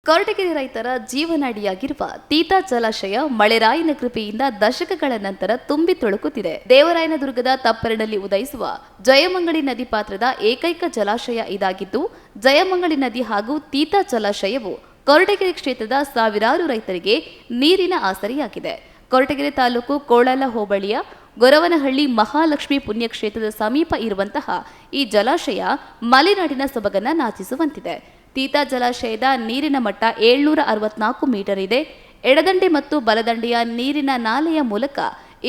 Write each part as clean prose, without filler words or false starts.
ಕೊರಟಗೆರೆ ರೈತರ ಜೀವನಾಡಿಯಾಗಿರುವ ತೀತಾ ಜಲಾಶಯ ಮಳೆರಾಯನ ಕೃಪೆಯಿಂದ ದಶಕಗಳ ನಂತರ ತುಂಬಿ ತುಳುಕುತ್ತಿದೆ. ದೇವರಾಯನದುರ್ಗದ ತಪ್ಪರಿನಲ್ಲಿ ಉದಯಿಸುವ ಜಯಮಂಗಳಿ ನದಿ ಪಾತ್ರದ ಏಕೈಕ ಜಲಾಶಯ ಇದಾಗಿದ್ದು, ಜಯಮಂಗಳಿ ನದಿ ಹಾಗೂ ತೀತಾ ಜಲಾಶಯವು ಕೊರಟಗೆರೆ ಕ್ಷೇತ್ರದ ಸಾವಿರಾರು ರೈತರಿಗೆ ನೀರಿನ ಆಸರೆಯಾಗಿದೆ. ಕೊರಟಗೆರೆ ತಾಲೂಕು ಕೋಳಲ ಹೋಬಳಿಯ ಗೊರವನಹಳ್ಳಿ ಮಹಾಲಕ್ಷ್ಮಿ ಪುಣ್ಯಕ್ಷೇತ್ರದ ಸಮೀಪ ಇರುವಂತಹ ಈ ಜಲಾಶಯ ಮಲೆನಾಡಿನ ಸೊಬಗನ್ನ ನಾಚಿಸುವಂತಿದೆ. ತೀತಾ ಜಲಾಶಯದ ನೀರಿನ ಮಟ್ಟ 764 ಮೀಟರ್ ಇದೆ. ಎಡದಂಡೆ ಮತ್ತು ಬಲದಂಡೆಯ ನೀರಿನ ನಾಲೆಯ ಮೂಲಕ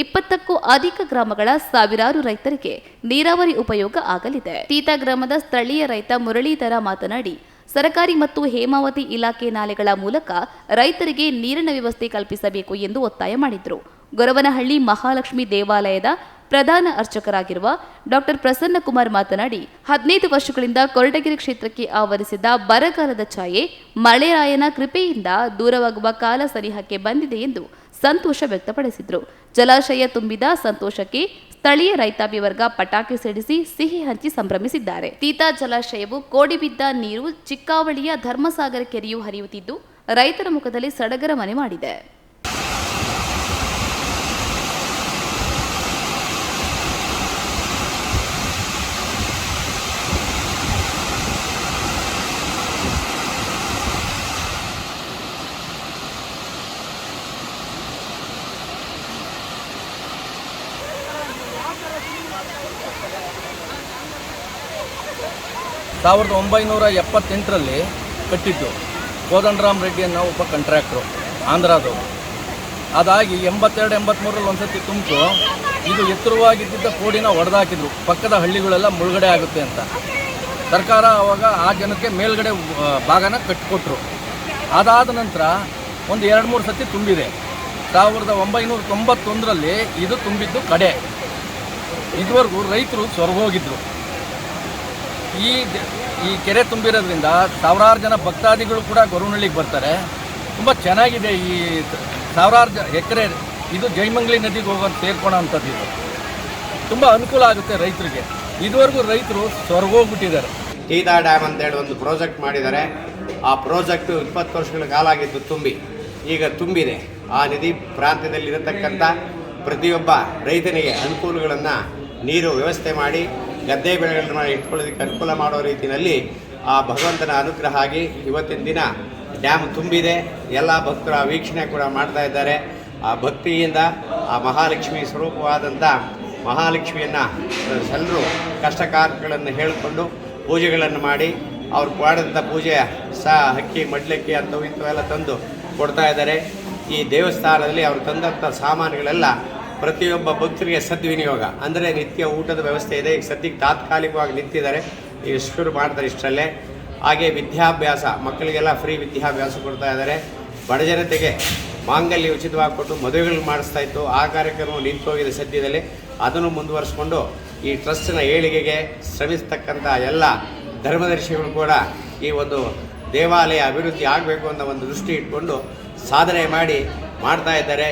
20ಕ್ಕೂ ಅಧಿಕ ಗ್ರಾಮಗಳ ಸಾವಿರಾರು ರೈತರಿಗೆ ನೀರಾವರಿ ಉಪಯೋಗ ಆಗಲಿದೆ. ತೀತಾ ಗ್ರಾಮದ ಸ್ಥಳೀಯ ರೈತ ಮುರಳೀಧರ ಮಾತನಾಡಿ, ಸರ್ಕಾರಿ ಮತ್ತು ಹೇಮಾವತಿ ಇಲಾಖೆ ನಾಲೆಗಳ ಮೂಲಕ ರೈತರಿಗೆ ನೀರಿನ ವ್ಯವಸ್ಥೆ ಕಲ್ಪಿಸಬೇಕು ಎಂದು ಒತ್ತಾಯ ಮಾಡಿದರು. ಗೊರವನಹಳ್ಳಿ ಮಹಾಲಕ್ಷ್ಮಿ ದೇವಾಲಯದ ಪ್ರಧಾನ ಅರ್ಚಕರಾಗಿರುವ ಡಾಕ್ಟರ್ ಪ್ರಸನ್ನಕುಮಾರ್ ಮಾತನಾಡಿ, 15 ವರ್ಷಗಳಿಂದ ಕೊರಟಗೆರೆ ಕ್ಷೇತ್ರಕ್ಕೆ ಆವರಿಸಿದ್ದ ಬರಗಾಲದ ಛಾಯೆ ಮಳೆರಾಯನ ಕೃಪೆಯಿಂದ ದೂರವಾಗುವ ಕಾಲ ಸನಿಹಕ್ಕೆ ಬಂದಿದೆ ಎಂದು ಸಂತೋಷ ವ್ಯಕ್ತಪಡಿಸಿದರು. ಜಲಾಶಯ ತುಂಬಿದ ಸಂತೋಷಕ್ಕೆ ಸ್ಥಳೀಯ ರೈತಾಪಿ ವರ್ಗ ಪಟಾಕಿ ಸಿಡಿಸಿ ಸಿಹಿ ಹಂಚಿ ಸಂಭ್ರಮಿಸಿದ್ದಾರೆ. ತೀತಾ ಜಲಾಶಯವು ಕೋಡಿಬಿದ್ದ ನೀರು ಚಿಕ್ಕಾವಳಿಯ ಧರ್ಮಸಾಗರ ಕೆರೆಯು ಹರಿಯುತ್ತಿದ್ದು, ರೈತರ ಮುಖದಲ್ಲಿ ಸಡಗರ ಮನೆ ಮಾಡಿದೆ. ಸಾವಿರದ 1978ರಲ್ಲಿ ಕಟ್ಟಿದ್ದು. ಕೋದಂಡರಾಮ್ ರೆಡ್ಡಿ ಅನ್ನೋ ಒಬ್ಬ ಕಾಂಟ್ರಾಕ್ಟ್ರು, ಆಂಧ್ರದವರು. ಅದಾಗಿ 82-83ರಲ್ಲಿ ಒಂದ್ಸತಿ ತುಂಬಿತು. ಇದು ಎತ್ತರವಾಗಿದ್ದ ಕೋಡಿನ ಹೊಡೆದಾಕಿದ್ರು, ಪಕ್ಕದ ಹಳ್ಳಿಗಳೆಲ್ಲ ಮುಳುಗಡೆ ಆಗುತ್ತೆ ಅಂತ. ಸರ್ಕಾರ ಆವಾಗ ಆ ಜನಕ್ಕೆ ಮೇಲ್ಗಡೆ ಭಾಗನ ಕಟ್ಟಿಕೊಟ್ರು. ಅದಾದ ನಂತರ ಒಂದು 2-3 ಸತಿ ತುಂಬಿದೆ. 1991ರಲ್ಲಿ ಇದು ತುಂಬಿದ್ದು ಕಡೆ. ಇದುವರೆಗೂ ರೈತರು ಸೊರಗೋಗಿದ್ರು. ಈ ಕೆರೆ ತುಂಬಿರೋದ್ರಿಂದ ಸಾವಿರಾರು ಜನ ಭಕ್ತಾದಿಗಳು ಕೂಡ ಗೊರವನಹಳ್ಳಿಗೆ ಬರ್ತಾರೆ. ತುಂಬ ಚೆನ್ನಾಗಿದೆ. ಈ ಸಾವಿರಾರು ಎಕರೆ ಇದು ಜಯಮಂಗಳಿ ನದಿಗೆ ಹೋಗೋದು ಸೇರ್ಕೊಳ್ಳೋ ಅಂಥದ್ದು. ಇದು ತುಂಬ ಅನುಕೂಲ ಆಗುತ್ತೆ ರೈತರಿಗೆ. ಇದುವರೆಗೂ ರೈತರು ಸೊರಗೋಗ್ಬಿಟ್ಟಿದ್ದಾರೆ. ತೀತಾ ಡ್ಯಾಮ್ ಅಂತೇಳಿ ಒಂದು ಪ್ರಾಜೆಕ್ಟ್ ಮಾಡಿದ್ದಾರೆ. ಆ ಪ್ರಾಜೆಕ್ಟು 20 ವರ್ಷಗಳ ಕಾಲ ಆಗಿದ್ದು ತುಂಬಿ ಈಗ ತುಂಬಿದೆ. ಆ ನದಿ ಪ್ರಾಂತ್ಯದಲ್ಲಿರತಕ್ಕಂಥ ಪ್ರತಿಯೊಬ್ಬ ರೈತನಿಗೆ ಅನುಕೂಲಗಳನ್ನು ನೀರು ವ್ಯವಸ್ಥೆ ಮಾಡಿ ಗದ್ದೆ ಬೆಳೆಗಳನ್ನು ಮಾಡಿ ಇಟ್ಕೊಳ್ಳೋದಕ್ಕೆ ಅನುಕೂಲ ಮಾಡೋ ರೀತಿಯಲ್ಲಿ ಆ ಭಗವಂತನ ಅನುಗ್ರಹ ಆಗಿ ಇವತ್ತಿನ ದಿನ ಡ್ಯಾಮ್ ತುಂಬಿದೆ. ಎಲ್ಲ ಭಕ್ತರ ವೀಕ್ಷಣೆ ಕೂಡ ಮಾಡ್ತಾ ಇದ್ದಾರೆ. ಆ ಭಕ್ತಿಯಿಂದ ಆ ಮಹಾಲಕ್ಷ್ಮಿ ಸ್ವರೂಪವಾದಂಥ ಮಹಾಲಕ್ಷ್ಮಿಯನ್ನು ಎಲ್ಲರೂ ಕಷ್ಟ ಕಾರ್ಯಗಳನ್ನು ಹೇಳಿಕೊಂಡು ಪೂಜೆಗಳನ್ನು ಮಾಡಿ ಅವ್ರು ಮಾಡಿದಂಥ ಪೂಜೆಯ ಅಕ್ಕಿ ಮಡ್ಲಕ್ಕಿ ಅಂಥವು ಇಂಥವೆಲ್ಲ ತಂದು ಕೊಡ್ತಾ ಇದ್ದಾರೆ. ಈ ದೇವಸ್ಥಾನದಲ್ಲಿ ಅವರು ತಂದಂಥ ಸಾಮಾನುಗಳೆಲ್ಲ ಪ್ರತಿಯೊಬ್ಬ ಭಕ್ತರಿಗೆ ಸದ್ವಿನಿಯೋಗ, ಅಂದರೆ ನಿತ್ಯ ಊಟದ ವ್ಯವಸ್ಥೆ ಇದೆ. ಈಗ ಸದ್ಯಕ್ಕೆ ತಾತ್ಕಾಲಿಕವಾಗಿ ನಿಂತಿದ್ದಾರೆ, ಈಗ ಶುರು ಮಾಡ್ತಾರೆ ಇಷ್ಟರಲ್ಲೇ. ಹಾಗೆ ವಿದ್ಯಾಭ್ಯಾಸ, ಮಕ್ಕಳಿಗೆಲ್ಲ ಫ್ರೀ ವಿದ್ಯಾಭ್ಯಾಸ ಕೊಡ್ತಾ ಇದ್ದಾರೆ. ಬಡ ಜನತೆಗೆ ಮಾಂಗಲ್ಯ ಉಚಿತವಾಗಿ ಕೊಟ್ಟು ಮದುವೆಗಳು ಮಾಡಿಸ್ತಾ ಇತ್ತು. ಆ ಕಾರ್ಯಕ್ರಮ ನಿಂತೋಗಿದೆ ಸದ್ಯದಲ್ಲಿ. ಅದನ್ನು ಮುಂದುವರಿಸ್ಕೊಂಡು ಈ ಟ್ರಸ್ಟ್ನ ಏಳಿಗೆಗೆ ಶ್ರಮಿಸ್ತಕ್ಕಂಥ ಎಲ್ಲ ಧರ್ಮದರ್ಶಿಗಳು ಕೂಡ ಈ ಒಂದು ದೇವಾಲಯ ಅಭಿವೃದ್ಧಿ ಆಗಬೇಕು ಅನ್ನೋ ಒಂದು ದೃಷ್ಟಿ ಇಟ್ಕೊಂಡು ಸಾಧನೆ ಮಾಡ್ತಾ ಇದ್ದಾರೆ.